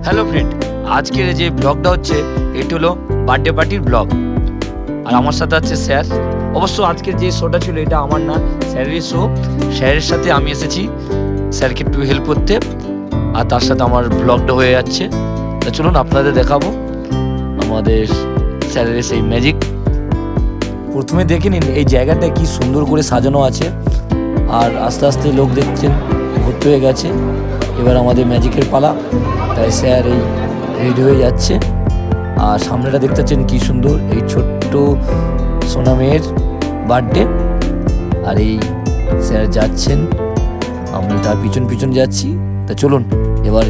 Hello friend, আজকের যে ব্লগটা হচ্ছে এটি হলো বার্থডে পার্টির ব্লগ। আর আমার সাথে আছে স্যার। অবশ্য আজকের যে শোটা ছিল এটা আমার না, স্যারেরই শো। স্যারের সাথে আমি এসেছি স্যারকে একটু হেল্প করতে, আর তার সাথে আমার ব্লগটা হয়ে যাচ্ছে। তা চলুন আপনাদের দেখাবো আমাদের স্যারের সেই ম্যাজিক। প্রথমে দেখে নিন এই জায়গাটা কি সুন্দর করে সাজানো আছে, আর আস্তে আস্তে লোক দেখছেন ভর্তি হয়ে গেছে। এবার আমাদের ম্যাজিকের পালা, তাই স্যার এই রেডি হয়ে যাচ্ছে। আর সামনেটা দেখতে পাচ্ছেন কি সুন্দর, এই ছোট্ট সোনা মেয়ের বার্থডে। আর এই স্যার যাচ্ছেন, আমি তার পিছন পিছন যাচ্ছি। তা চলুন এবার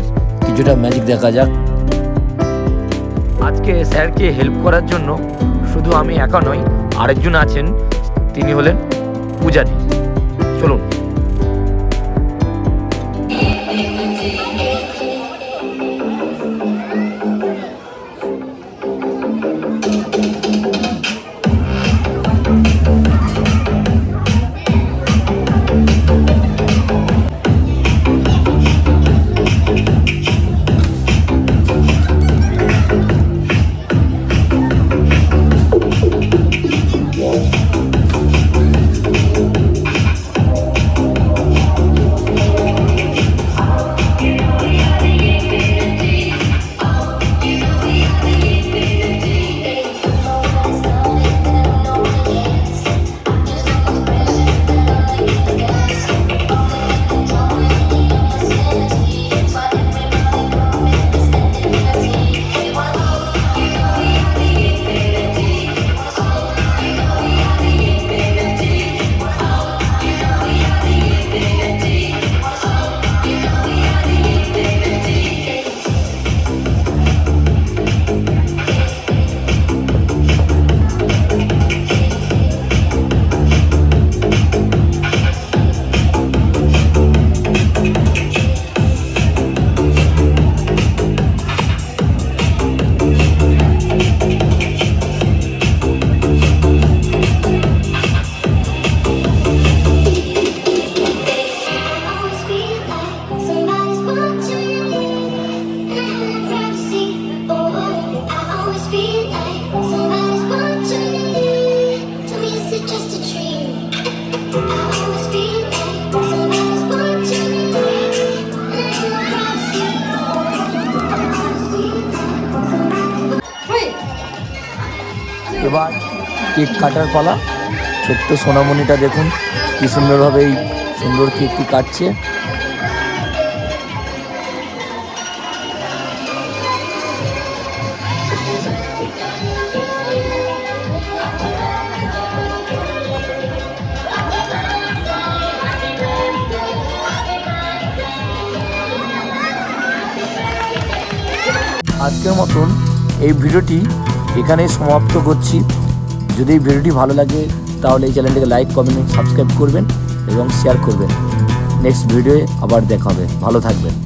কিছুটা ম্যাজিক দেখা যাক। আজকে স্যারকে হেল্প করার জন্য শুধু আমি একা নই, আরেকজন আছেন, তিনি হলেন পূজাদি। চলুন। এবার কেক কাটার পালা। ছোট্ট সোনামণিটা দেখুন কি সুন্দরভাবে এই সুন্দর কেকটি কাটছে। আজকের মতন এই ভিডিওটি এখানেই সমাপ্ত করছি। যদি এই ভিডিওটি ভালো লাগে তাহলে এই চ্যানেলটিকে লাইক, কমেন্ট, সাবস্ক্রাইব করবেন এবং শেয়ার করবেন। নেক্সট ভিডিওয়ে আবার দেখা হবে। ভালো থাকবেন।